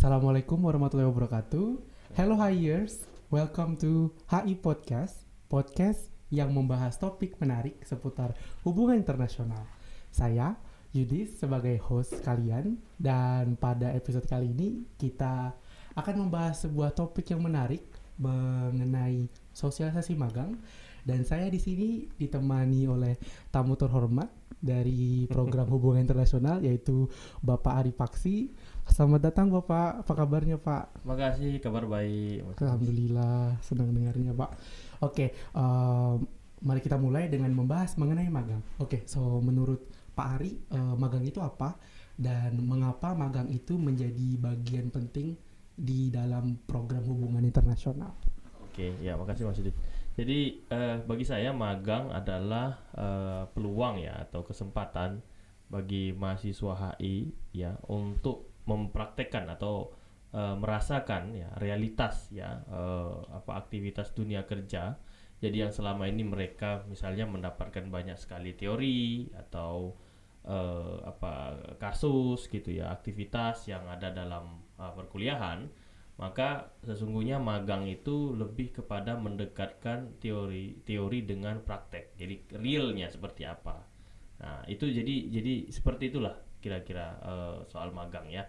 Assalamualaikum warahmatullahi wabarakatuh. Hello Hiers, welcome to HI Podcast yang membahas topik menarik seputar hubungan internasional. Saya Yudis sebagai host kalian, dan pada episode kali ini kita akan membahas sebuah topik yang menarik mengenai sosialisasi magang. Dan saya di sini ditemani oleh tamu terhormat dari program hubungan internasional, yaitu Bapak Ari Paksi. Selamat datang Bapak, apa kabarnya Pak? Makasih, kabar baik. Alhamdulillah, senang dengarnya Pak. Oke, mari kita mulai dengan membahas mengenai magang. Oke, so menurut Pak Ari, magang itu apa? Dan mengapa magang itu menjadi bagian penting di dalam program hubungan internasional? Oke, ya makasih Mas Yudi. Jadi bagi saya magang adalah peluang ya atau kesempatan bagi mahasiswa HI ya untuk mempraktekkan atau merasakan ya realitas ya aktivitas dunia kerja. Jadi yang selama ini mereka misalnya mendapatkan banyak sekali teori atau kasus gitu ya, aktivitas yang ada dalam perkuliahan. Maka sesungguhnya magang itu lebih kepada mendekatkan teori dengan praktek. Jadi realnya seperti apa. Nah, itu jadi seperti itulah kira-kira soal magang ya.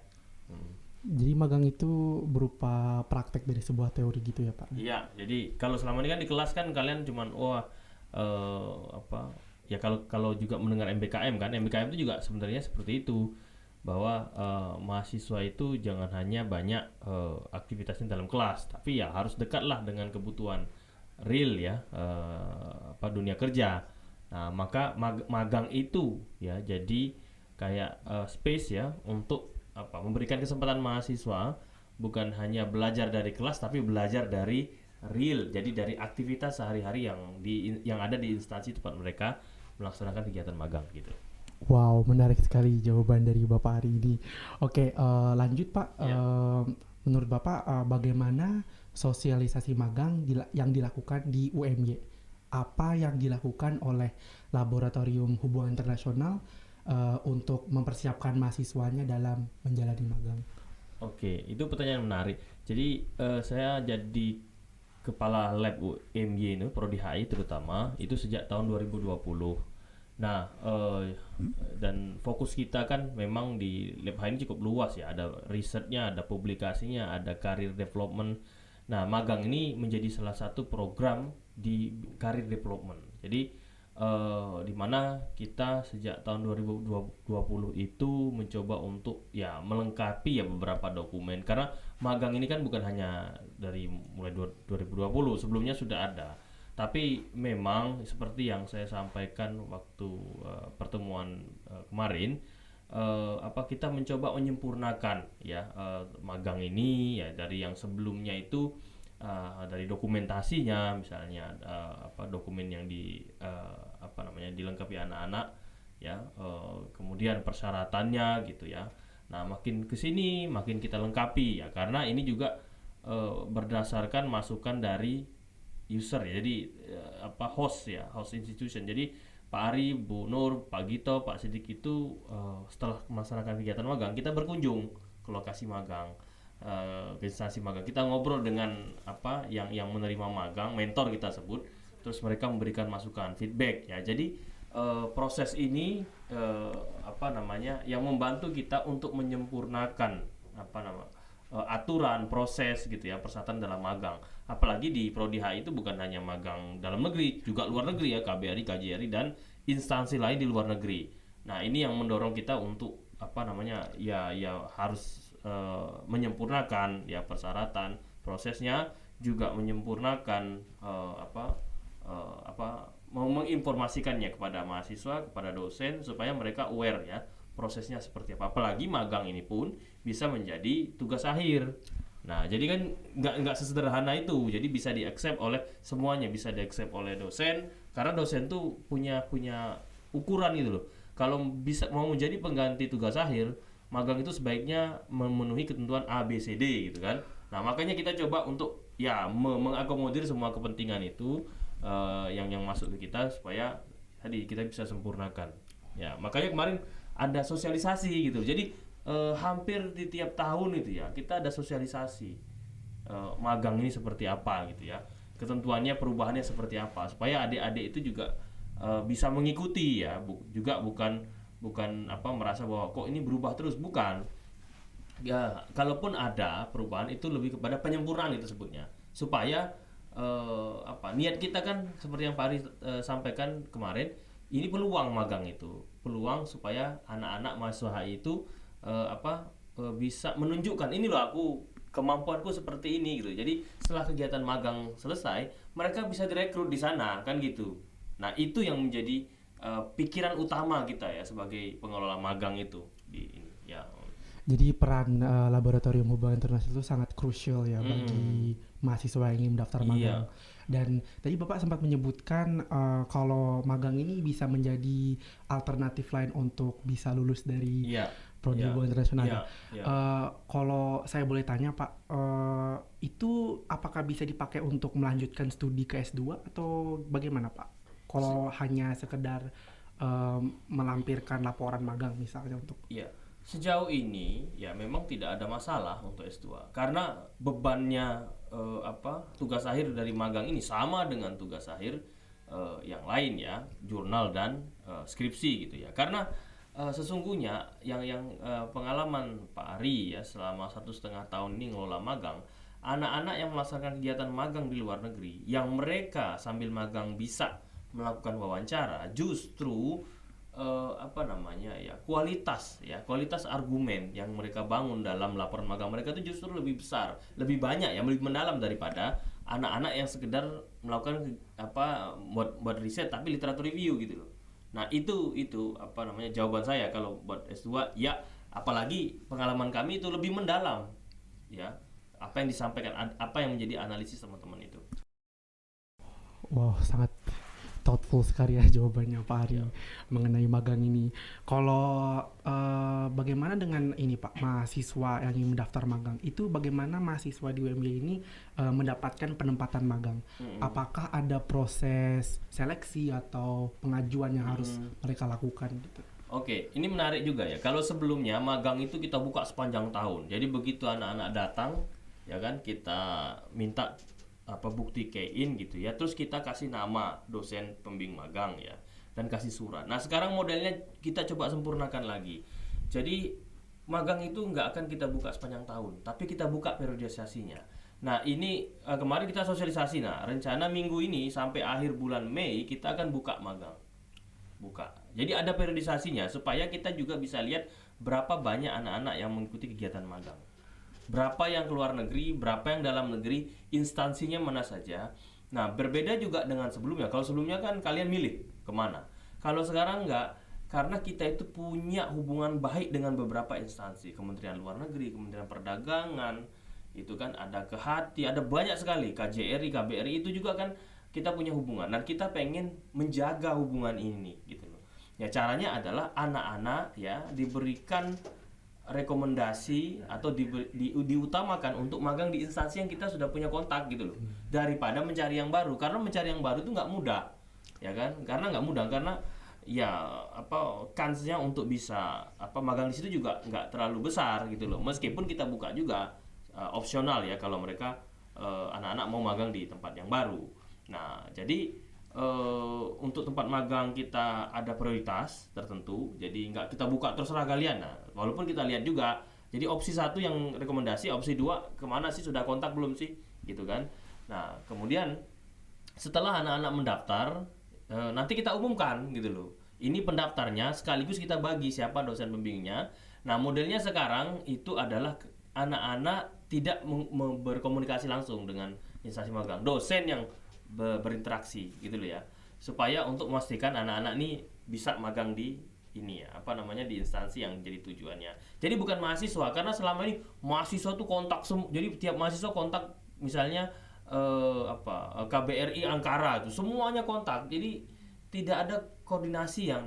Jadi magang itu berupa praktek dari sebuah teori gitu ya Pak? Iya, jadi kalau selama ini kan di kelas kan kalian cuman ya kalau juga mendengar MBKM kan, MBKM itu juga sebenarnya seperti itu. Bahwa mahasiswa itu jangan hanya banyak aktivitasnya dalam kelas, tapi ya harus dekatlah dengan kebutuhan real ya dunia kerja. Nah, maka magang itu ya jadi kayak space ya untuk memberikan kesempatan mahasiswa bukan hanya belajar dari kelas tapi belajar dari real, jadi dari aktivitas sehari-hari yang ada di instansi tempat mereka melaksanakan kegiatan magang gitu. Wow, menarik sekali jawaban dari Bapak hari ini. Oke, lanjut Pak. Menurut Bapak, bagaimana sosialisasi magang yang dilakukan di UMY? Apa yang dilakukan oleh Laboratorium Hubungan Internasional untuk mempersiapkan mahasiswanya dalam menjalani magang? Oke, itu pertanyaan menarik. Jadi saya jadi kepala lab UMY itu, Prodi HI terutama, itu sejak tahun 2020. Nah, dan fokus kita kan memang di lab HI ini cukup luas ya. Ada risetnya, ada publikasinya, ada career development. Nah, magang ini menjadi salah satu program di career development. Jadi di mana kita sejak tahun 2020 itu mencoba untuk ya melengkapi ya beberapa dokumen, karena magang ini kan bukan hanya dari mulai 2020, sebelumnya sudah ada. Tapi memang seperti yang saya sampaikan waktu pertemuan kemarin, kita mencoba menyempurnakan ya magang ini ya dari yang sebelumnya itu dari dokumentasinya misalnya dokumen yang dilengkapi anak-anak ya, kemudian persyaratannya gitu ya. Nah, makin kesini makin kita lengkapi ya, karena ini juga berdasarkan masukan dari user ya, jadi host institution. Jadi Pak Ari, Bu Nur, Pak Gito, Pak Sidik itu setelah melaksanakan kegiatan magang, kita berkunjung ke lokasi magang, ke instansi magang. Kita ngobrol dengan yang menerima magang, mentor kita sebut, terus mereka memberikan masukan, feedback ya. Jadi proses ini yang membantu kita untuk menyempurnakan aturan, proses gitu ya, persyaratan dalam magang. Apalagi di Prodi HI itu bukan hanya magang dalam negeri, juga luar negeri ya, KBRI, KJRI dan instansi lain di luar negeri. Nah, ini yang mendorong kita untuk harus menyempurnakan ya persyaratan, prosesnya juga menyempurnakan menginformasikannya kepada mahasiswa, kepada dosen supaya mereka aware ya prosesnya seperti apa. Apalagi magang ini pun bisa menjadi tugas akhir. Nah, jadi kan nggak sesederhana itu. Jadi bisa di-accept oleh semuanya, bisa di-accept oleh dosen, karena dosen tuh punya ukuran gitu loh. Kalau bisa mau menjadi pengganti tugas akhir, magang itu sebaiknya memenuhi ketentuan A, B, C, D gitu kan. Nah, makanya kita coba untuk ya mengakomodir semua kepentingan itu yang masuk ke kita supaya tadi kita bisa sempurnakan. Ya, makanya kemarin ada sosialisasi gitu. Jadi hampir di tiap tahun itu ya kita ada sosialisasi magang ini seperti apa gitu ya, ketentuannya perubahannya seperti apa supaya adik-adik itu juga bisa mengikuti ya, juga bukan apa merasa bahwa kok ini berubah terus, bukan ya. Kalaupun ada perubahan itu lebih kepada penyempurnaan itu sebutnya, supaya apa niat kita kan seperti yang Pak Ari sampaikan kemarin, ini peluang magang itu peluang supaya anak-anak mahasiswa HI itu bisa menunjukkan ini loh aku kemampuanku seperti ini gitu. Jadi setelah kegiatan magang selesai, mereka bisa direkrut di sana kan gitu. Nah itu yang menjadi pikiran utama kita ya sebagai pengelola magang itu di ini ya. Jadi peran Laboratorium Hubungan Internasional itu sangat krusial ya bagi mahasiswa yang ingin mendaftar magang. Dan tadi Bapak sempat menyebutkan kalau magang ini bisa menjadi alternatif lain untuk bisa lulus dari Prodi Hubungan Internasional. Kalau saya boleh tanya Pak, itu apakah bisa dipakai untuk melanjutkan studi ke S2 atau bagaimana Pak? Kalau hanya sekedar melampirkan laporan magang misalnya untuk... Sejauh ini ya memang tidak ada masalah untuk S2 karena bebannya tugas akhir dari magang ini sama dengan tugas akhir yang lain ya, jurnal dan skripsi gitu ya. Karena sesungguhnya yang pengalaman Pak Ari ya selama 1,5 tahun ini ngelola magang, anak-anak yang melaksanakan kegiatan magang di luar negeri yang mereka sambil magang bisa melakukan wawancara, justru kualitas argumen yang mereka bangun dalam laporan magang mereka itu justru lebih besar, lebih banyak ya, lebih mendalam daripada anak-anak yang sekedar melakukan buat riset tapi literatur review gitu loh. Nah itu jawaban saya kalau buat S2 ya, apalagi pengalaman kami itu lebih mendalam ya, apa yang disampaikan, apa yang menjadi analisis teman-teman itu. Wow, sangat thoughtful sekali ya jawabannya Pak Ari mengenai magang ini. Kalau bagaimana dengan ini Pak, mahasiswa yang ingin mendaftar magang itu bagaimana mahasiswa di UMY ini mendapatkan penempatan magang? Apakah ada proses seleksi atau pengajuan yang harus mereka lakukan gitu? Oke, ini menarik juga ya. Kalau sebelumnya magang itu kita buka sepanjang tahun. Jadi begitu anak-anak datang ya kan, kita minta bukti key-in gitu ya, terus kita kasih nama dosen pembimbing magang ya, dan kasih surat. Nah sekarang modelnya kita coba sempurnakan lagi. Jadi magang itu nggak akan kita buka sepanjang tahun, tapi kita buka periodisasinya. Nah ini kemarin kita sosialisasi. Nah rencana minggu ini sampai akhir bulan Mei kita akan buka magang. Jadi ada periodisasinya supaya kita juga bisa lihat berapa banyak anak-anak yang mengikuti kegiatan magang. Berapa yang keluar negeri, berapa yang dalam negeri, instansinya mana saja. Nah berbeda juga dengan sebelumnya. Kalau sebelumnya kan kalian milih kemana. Kalau sekarang enggak, karena kita itu punya hubungan baik dengan beberapa instansi, Kementerian Luar Negeri, Kementerian Perdagangan, itu kan ada Kehati, ada banyak sekali, KJRI, KBRI, itu juga kan kita punya hubungan. Dan kita pengen menjaga hubungan ini gitu loh. Ya caranya adalah anak-anak ya diberikan rekomendasi atau diutamakan untuk magang di instansi yang kita sudah punya kontak gitu loh, daripada mencari yang baru. Karena mencari yang baru itu nggak mudah ya kan, karena ya kansnya untuk bisa magang di situ juga nggak terlalu besar gitu loh, meskipun kita buka juga opsional ya kalau mereka anak-anak mau magang di tempat yang baru. Nah jadi untuk tempat magang kita ada prioritas tertentu, jadi nggak kita buka terserah kalian. Nah, walaupun kita lihat juga, jadi opsi 1 yang rekomendasi, opsi 2 kemana sih, sudah kontak belum sih, gitu kan. Nah kemudian setelah anak-anak mendaftar, nanti kita umumkan gitu loh, ini pendaftarnya, sekaligus kita bagi siapa dosen pembimbingnya. Nah modelnya sekarang itu adalah anak-anak tidak berkomunikasi langsung dengan instansi magang, dosen yang berinteraksi gitu loh ya, supaya untuk memastikan anak-anak ini bisa magang di ini ya di instansi yang jadi tujuannya. Jadi bukan mahasiswa, karena selama ini mahasiswa tuh kontak jadi tiap mahasiswa kontak misalnya KBRI Ankara itu semuanya kontak, jadi tidak ada koordinasi yang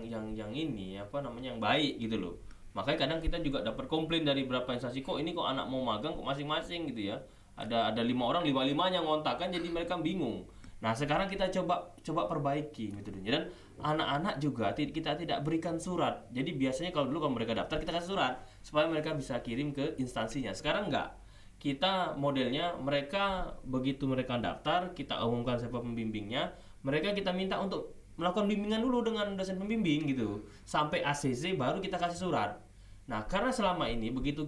ini yang baik gitu loh. Makanya kadang kita juga dapat komplain dari beberapa instansi, kok anak mau magang kok masing-masing gitu ya, ada 5 orang 5-5 yang ngontak kan, jadi mereka bingung. Nah, sekarang kita coba perbaiki metodenya, dan anak-anak juga kita tidak berikan surat. Jadi biasanya kalau dulu kalau mereka daftar kita kasih surat supaya mereka bisa kirim ke instansinya. Sekarang enggak. Kita modelnya mereka begitu mereka daftar, kita umumkan siapa pembimbingnya, mereka kita minta untuk melakukan bimbingan dulu dengan dosen pembimbing gitu. Sampai ACC baru kita kasih surat. Nah, karena selama ini begitu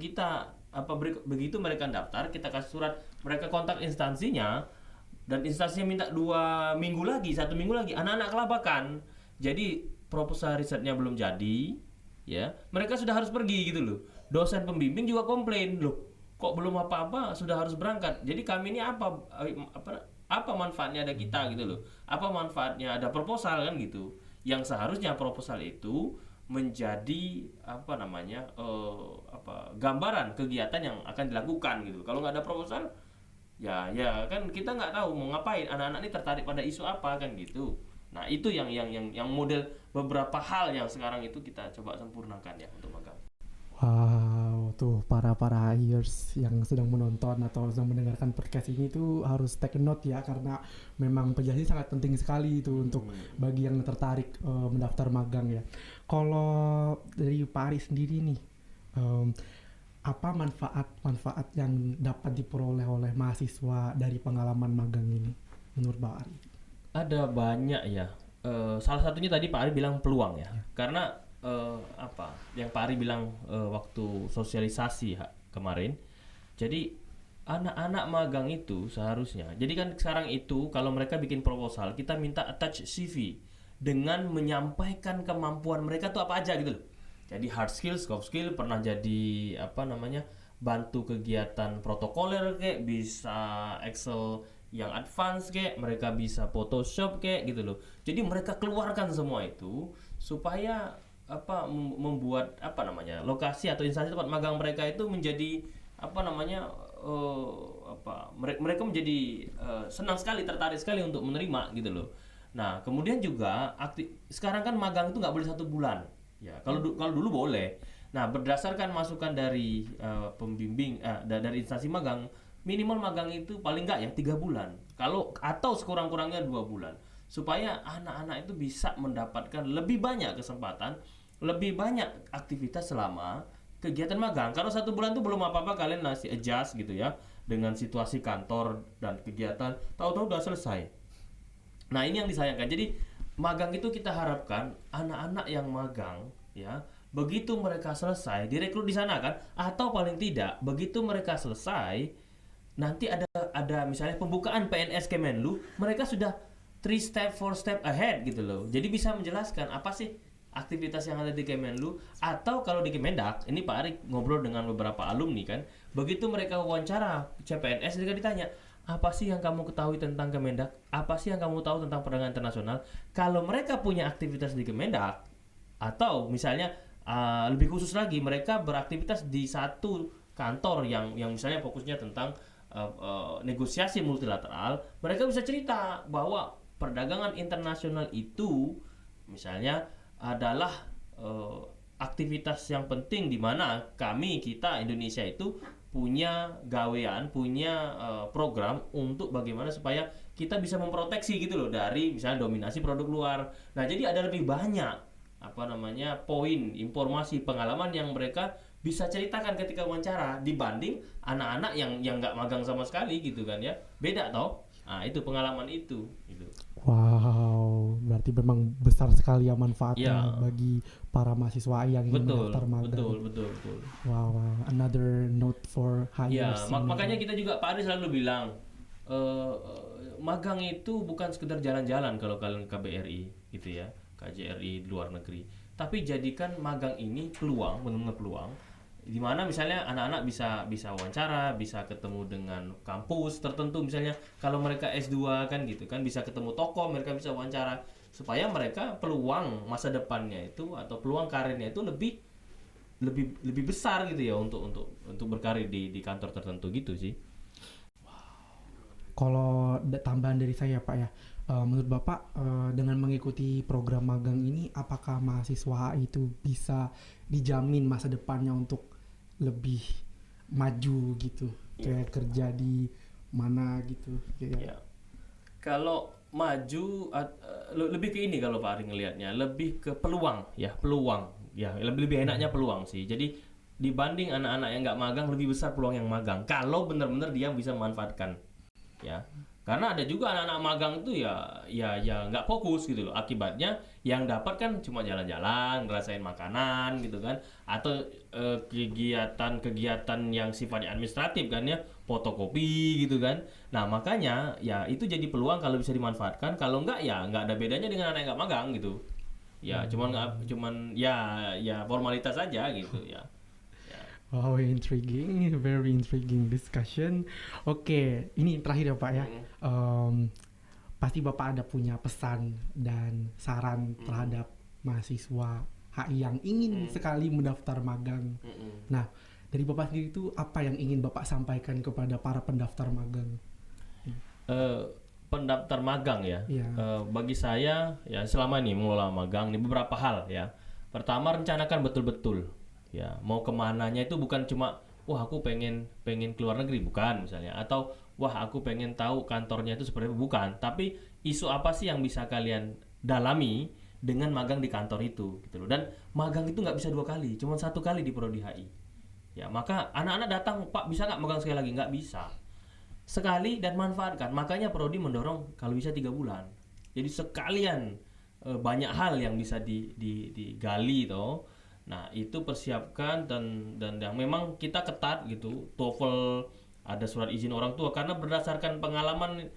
mereka daftar, kita kasih surat, mereka kontak instansinya, dan instansinya minta 2 minggu lagi, 1 minggu lagi, anak-anak kelabakan. Jadi proposal risetnya belum jadi, ya mereka sudah harus pergi gitu loh. Dosen pembimbing juga komplain, loh kok belum apa-apa sudah harus berangkat. Jadi kami ini apa manfaatnya ada kita gitu loh? Apa manfaatnya ada proposal kan gitu? Yang seharusnya proposal itu menjadi gambaran kegiatan yang akan dilakukan gitu. Kalau nggak ada proposal, ya kan kita nggak tahu mau ngapain, anak-anak ini tertarik pada isu apa kan gitu. Nah itu yang model beberapa hal yang sekarang itu kita coba sempurnakan ya untuk magang. Wow, tuh para hires yang sedang menonton atau sedang mendengarkan podcast ini tuh harus take a note ya, karena memang penjelasan sangat penting sekali itu untuk bagi yang tertarik mendaftar magang ya. Kalau dari Pak Ari sendiri nih, apa manfaat yang dapat diperoleh oleh mahasiswa dari pengalaman magang ini menurut Pak Ari? Ada banyak ya. Salah satunya tadi Pak Ari bilang peluang ya. Karena yang Pak Ari bilang waktu sosialisasi kemarin. Jadi anak-anak magang itu seharusnya. Jadi kan sekarang itu kalau mereka bikin proposal, kita minta attach CV dengan menyampaikan kemampuan mereka tuh apa aja gitu loh. Jadi hard skill, soft skill, pernah jadi bantu kegiatan protokoler kayak, bisa Excel yang advance kayak, mereka bisa Photoshop kayak gitu loh. Jadi mereka keluarkan semua itu supaya membuat lokasi atau instansi tempat magang mereka itu menjadi mereka menjadi senang sekali, tertarik sekali untuk menerima gitu loh. Nah kemudian juga sekarang kan magang itu nggak boleh 1 bulan ya, kalau dulu boleh. Nah berdasarkan masukan dari pembimbing dari instansi magang, minimal magang itu paling nggak ya 3 bulan, atau sekurang-kurangnya 2 bulan, supaya anak-anak itu bisa mendapatkan lebih banyak kesempatan, lebih banyak aktivitas selama kegiatan magang. Kalau 1 bulan tuh belum apa-apa, kalian masih adjust gitu ya dengan situasi kantor dan kegiatan, tahu-tahu udah selesai. Nah ini yang disayangkan. Jadi magang itu kita harapkan anak-anak yang magang ya, begitu mereka selesai direkrut di sana kan, atau paling tidak begitu mereka selesai nanti ada misalnya pembukaan PNS Kemenlu, mereka sudah 3 step 4 step ahead gitu loh. Jadi bisa menjelaskan apa sih aktivitas yang ada di Kemenlu, atau kalau di Kemendak, ini Pak Ari ngobrol dengan beberapa alumni kan, begitu mereka wawancara CPNS, mereka ditanya, apa sih yang kamu ketahui tentang Kemendak? Apa sih yang kamu tahu tentang perdagangan internasional? Kalau mereka punya aktivitas di Kemendak, atau misalnya lebih khusus lagi mereka beraktivitas di satu kantor yang misalnya fokusnya tentang negosiasi multilateral, mereka bisa cerita bahwa perdagangan internasional itu misalnya adalah aktivitas yang penting, di mana kita Indonesia itu punya gawean, punya program untuk bagaimana supaya kita bisa memproteksi gitu loh dari misalnya dominasi produk luar. Nah, jadi ada lebih banyak poin, informasi, pengalaman yang mereka bisa ceritakan ketika wawancara dibanding anak-anak yang nggak magang sama sekali gitu kan ya. Beda toh. Nah, itu pengalaman itu gitu. Wow, berarti memang besar sekali ya manfaatnya bagi para mahasiswa yang ingin mendaftar magang. Betul. Wow, another note for hires. Ya, makanya kita juga Pak Ari selalu bilang magang itu bukan sekedar jalan-jalan kalau kalian KBRI gitu ya, KJRI di luar negeri. Tapi jadikan magang ini peluang, benar-benar peluang, di mana misalnya anak-anak bisa wawancara, bisa ketemu dengan kampus tertentu, misalnya kalau mereka S2 kan gitu kan, bisa ketemu tokoh, mereka bisa wawancara, supaya mereka peluang masa depannya itu atau peluang karirnya itu lebih besar gitu ya untuk berkarir di kantor tertentu gitu sih. Kalau tambahan dari saya Pak ya, menurut Bapak dengan mengikuti program magang ini, apakah mahasiswa itu bisa dijamin masa depannya untuk lebih maju gitu, kayak kerja di mana gitu? Ya. Kalau lebih ke ini kalau Pak Ari ngelihatnya, lebih ke peluang ya, lebih enaknya peluang sih. Jadi dibanding anak-anak yang nggak magang, lebih besar peluang yang magang kalau benar-benar dia bisa memanfaatkan ya. Karena ada juga anak-anak magang itu ya nggak fokus gitu loh. Akibatnya yang dapat kan cuma jalan-jalan, ngerasain makanan gitu kan, atau kegiatan-kegiatan yang sifatnya administratif kan ya, fotokopi gitu kan. Nah makanya ya itu jadi peluang kalau bisa dimanfaatkan. Kalau nggak ya nggak ada bedanya dengan anak yang nggak magang gitu. Ya cuman ya formalitas saja gitu ya. Wow, intriguing, very intriguing discussion. Oke, ini terakhir ya Pak ya. Pasti Bapak ada punya pesan dan saran terhadap mahasiswa HI yang ingin sekali mendaftar magang. Nah, dari Bapak sendiri itu apa yang ingin Bapak sampaikan kepada para pendaftar magang? Pendaftar magang ya. Iya. Bagi saya ya selama ini mengelola magang ini beberapa hal ya. Pertama, rencanakan betul-betul. Ya, mau kemananya itu bukan cuma wah aku pengen ke luar negeri, bukan misalnya, atau wah aku pengen tahu kantornya itu seperti apa, bukan, tapi isu apa sih yang bisa kalian dalami dengan magang di kantor itu gitu loh. Dan magang itu nggak bisa 2 kali, cuma 1 kali di Prodi HI ya. Maka anak-anak datang, Pak bisa nggak magang sekali lagi? Nggak bisa, sekali dan manfaatkan. Makanya Prodi mendorong kalau bisa 3 bulan, jadi sekalian banyak hal yang bisa digali toh. Nah itu persiapkan dan yang memang kita ketat gitu, TOEFL, ada surat izin orang tua, karena berdasarkan pengalaman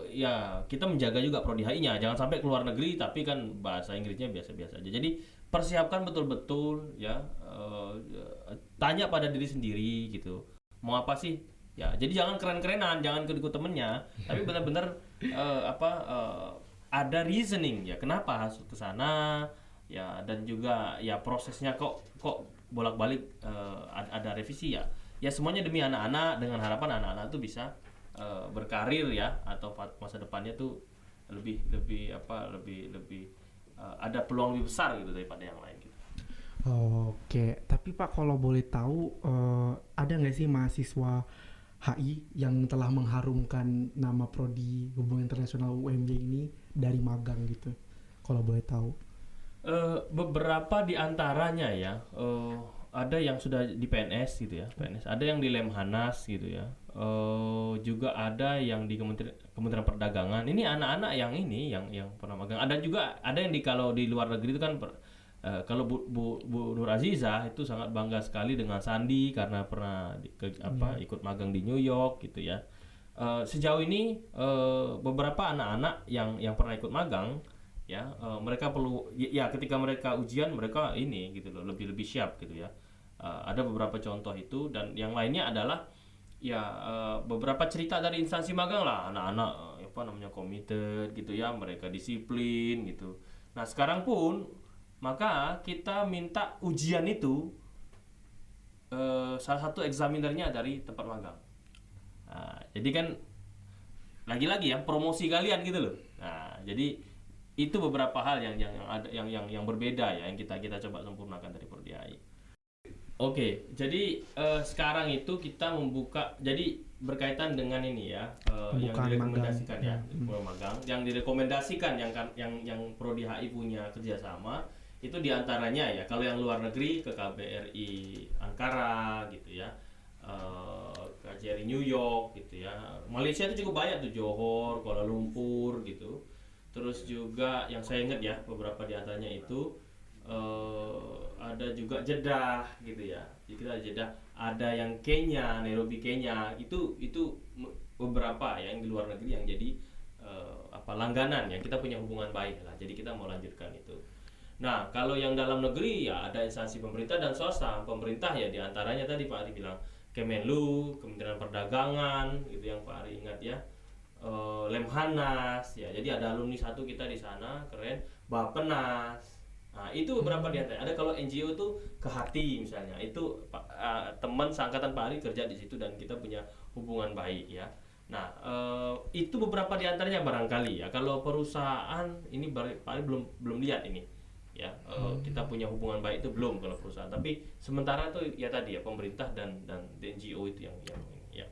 ya kita menjaga juga Prodi HI-nya, jangan sampai keluar negeri tapi kan bahasa Inggrisnya biasa-biasa aja. Jadi persiapkan betul-betul ya, tanya pada diri sendiri gitu, mau apa sih ya. Jadi jangan keren-kerenan, jangan ikut temennya, tapi benar-benar ada reasoning ya kenapa harus ke sana. Ya dan juga ya prosesnya kok bolak-balik ada revisi ya. Ya semuanya demi anak-anak, dengan harapan anak-anak tuh bisa berkarir ya, atau masa depannya tuh lebih ada peluang lebih besar gitu daripada yang lain gitu. Oke, tapi Pak kalau boleh tahu ada nggak sih mahasiswa HI yang telah mengharumkan nama Prodi Hubungan Internasional UMY ini dari magang gitu? Kalau boleh tahu. Beberapa di antaranya ya, ada yang sudah di PNS gitu ya, PNS, ada yang di Lemhanas gitu ya, juga ada yang di Kementerian Perdagangan. Ini anak-anak yang pernah magang. Ada juga yang kalau di luar negeri itu kan kalau Bu Nur Aziza itu sangat bangga sekali dengan Sandi karena pernah ikut magang di New York gitu ya. Sejauh ini beberapa anak-anak yang pernah ikut magang ya, mereka perlu ya ketika mereka ujian mereka ini gitu loh, lebih siap gitu ya. Ada beberapa contoh itu, dan yang lainnya adalah ya beberapa cerita dari instansi magang lah, anak-anak committed gitu ya, mereka disiplin gitu. Nah sekarang pun maka kita minta ujian itu salah satu examinernya dari tempat magang. Nah, jadi kan lagi-lagi ya promosi kalian gitu loh. Nah jadi itu beberapa hal yang berbeda ya, yang kita coba sempurnakan dari Prodi HI. Oke, jadi sekarang itu kita membuka, jadi berkaitan dengan ini ya, yang direkomendasikan magang. Yang direkomendasikan yang Prodi HI punya kerjasama itu diantaranya ya, kalau yang luar negeri ke KBRI Ankara gitu ya, KJRI New York gitu ya. Malaysia itu cukup banyak tuh, Johor, Kuala Lumpur gitu. Terus juga yang saya ingat ya, beberapa di antaranya itu ada juga Jeddah gitu ya. Jadi kita ada Jeddah, ada yang Kenya, Nairobi Kenya. Itu beberapa ya yang di luar negeri yang jadi langganan ya. Kita punya hubungan baik lah. Jadi kita mau lanjutkan itu. Nah, kalau yang dalam negeri ya ada instansi pemerintah dan swasta. Pemerintah ya di antaranya tadi Pak Ari bilang Kemenlu, Kementerian Perdagangan gitu yang Pak Ari ingat ya. Lemhanas ya, jadi ada alumni satu kita di sana, keren, Bappenas. Nah itu beberapa di antaranya. Ada kalau NGO tuh Kehati misalnya, itu teman seangkatan Pak Ari kerja di situ dan kita punya hubungan baik ya. Nah itu beberapa di antaranya barangkali ya. Kalau perusahaan ini Pak Ari belum lihat ini ya, kita punya hubungan baik itu belum kalau perusahaan. Tapi sementara tuh ya tadi ya pemerintah dan NGO itu yang ya.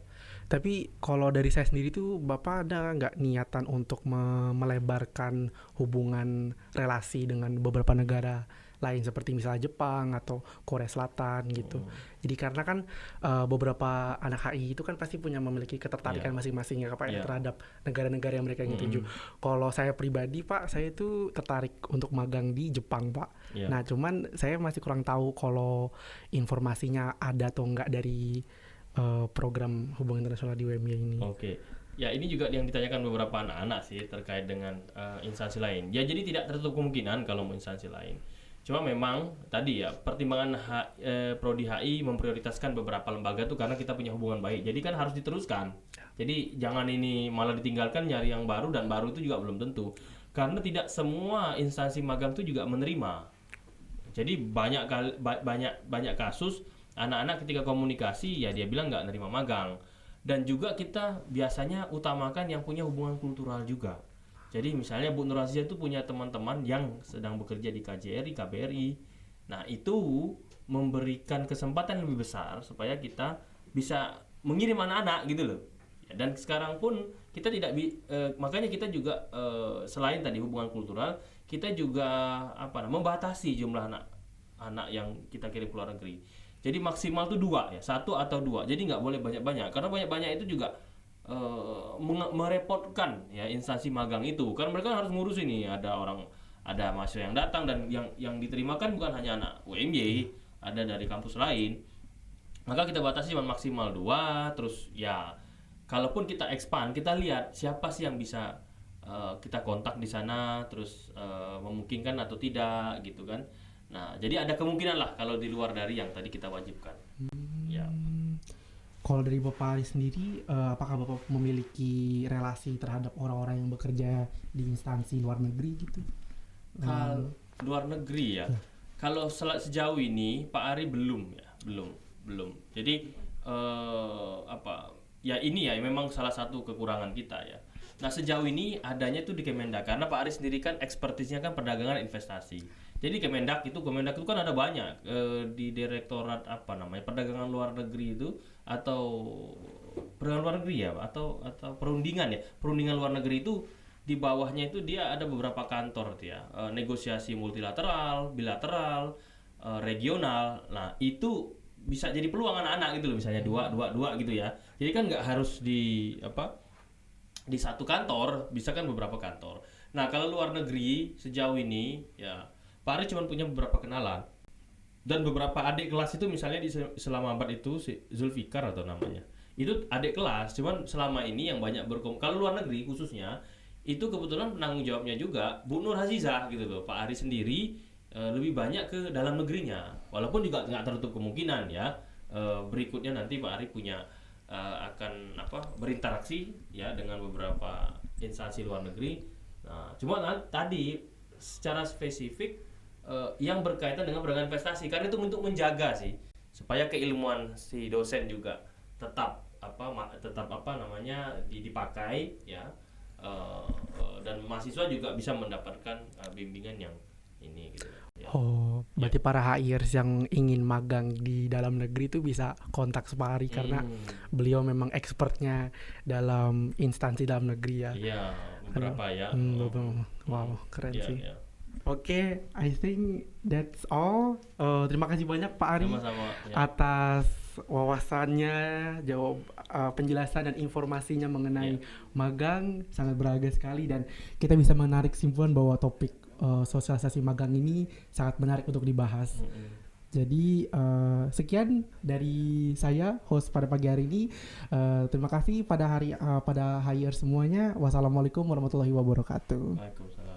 Tapi kalau dari saya sendiri tuh, Bapak ada nggak niatan untuk melebarkan hubungan relasi dengan beberapa negara lain seperti misalnya Jepang atau Korea Selatan gitu. Jadi karena kan beberapa anak HI itu kan pasti memiliki ketertarikan Iya. masing-masing ya Pak ya, Iya. terhadap negara-negara yang mereka ingin tuju. Kalau saya pribadi Pak, saya itu tertarik untuk magang di Jepang Pak. Iya. Nah cuman saya masih kurang tahu kalau informasinya ada atau enggak dari program hubungan internasional di UMY ini. Oke. Ya, ini juga yang ditanyakan beberapa anak-anak sih terkait dengan instansi lain. Ya, jadi tidak tertutup kemungkinan kalau mau instansi lain. Cuma memang tadi ya pertimbangan Prodi HI memprioritaskan beberapa lembaga tuh karena kita punya hubungan baik. Jadi kan harus diteruskan. Jadi jangan ini malah ditinggalkan nyari yang baru, dan baru itu juga belum tentu. Karena tidak semua instansi magang itu juga menerima. Jadi banyak kasus anak-anak ketika komunikasi ya dia bilang nggak nerima magang. Dan juga kita biasanya utamakan yang punya hubungan kultural juga. Jadi misalnya Bu Nur Aziza itu punya teman-teman yang sedang bekerja di KJRI, KBRI. Nah itu memberikan kesempatan lebih besar supaya kita bisa mengirim anak-anak gitu loh. Ya, dan sekarang pun kita tidak makanya kita juga selain tadi hubungan kultural, kita juga membatasi jumlah anak yang kita kirim ke luar negeri. Jadi maksimal tuh 2 ya, 1 atau 2. Jadi nggak boleh banyak-banyak karena banyak-banyak itu juga merepotkan ya instansi magang itu. Kan mereka harus ngurus ini, ada mahasiswa yang datang dan yang diterima kan bukan hanya anak UMY, ada dari kampus lain. Maka kita batasi cuma maksimal 2. Terus ya kalaupun kita expand, kita lihat siapa sih yang bisa kita kontak di sana, terus memungkinkan atau tidak gitu kan. Nah, jadi ada kemungkinan lah kalau di luar dari yang tadi kita wajibkan. Ya. Kalau dari Bapak Ari sendiri, apakah Bapak memiliki relasi terhadap orang-orang yang bekerja di instansi luar negeri gitu? Kalau luar negeri ya, kalau sejauh ini Pak Ari belum. Jadi ya ini ya memang salah satu kekurangan kita ya. Nah sejauh ini adanya tuh di Kemendak karena Pak Ari sendiri kan ekspertisnya kan perdagangan investasi. Jadi Kemendak itu kan ada banyak di Direktorat Perdagangan Luar Negeri itu atau perdagangan luar negeri ya atau perundingan luar negeri itu di bawahnya itu dia ada beberapa kantor ya, negosiasi multilateral, bilateral, regional. Nah itu bisa jadi peluang anak-anak gitu loh, misalnya dua gitu ya. Jadi kan nggak harus di satu kantor, bisa kan beberapa kantor. Nah kalau luar negeri sejauh ini ya Pak Ari cuma punya beberapa kenalan dan beberapa adik kelas itu misalnya di Islamabad itu si Zulfikar atau namanya itu adik kelas, cuman selama ini yang banyak kalau luar negeri khususnya itu kebetulan penanggung jawabnya juga Bu Nur Aziza gitu loh. Pak Ari sendiri lebih banyak ke dalam negerinya, walaupun juga nggak tertutup kemungkinan ya berikutnya nanti Pak Ari punya akan berinteraksi ya dengan beberapa instansi luar negeri. Nah, cuma tadi secara spesifik yang berkaitan dengan perdagangan investasi karena itu untuk menjaga sih supaya keilmuan si dosen juga tetap dipakai ya dan mahasiswa juga bisa mendapatkan bimbingan yang ini gitu ya. Berarti para HIers yang ingin magang di dalam negeri itu bisa kontak Pak Ari karena beliau memang expertnya dalam instansi dalam negeri ya. Iya, beberapa ya. Wow, keren sih. Ya. Oke, I think that's all. Terima kasih banyak Pak Ari atas wawasannya, penjelasan dan informasinya mengenai magang, sangat berharga sekali dan kita bisa menarik kesimpulan bahwa topik sosialisasi magang ini sangat menarik untuk dibahas. Jadi sekian dari saya host pada pagi hari ini. Terima kasih pada HIers semuanya. Wassalamualaikum warahmatullahi wabarakatuh. Waalaikumsalam.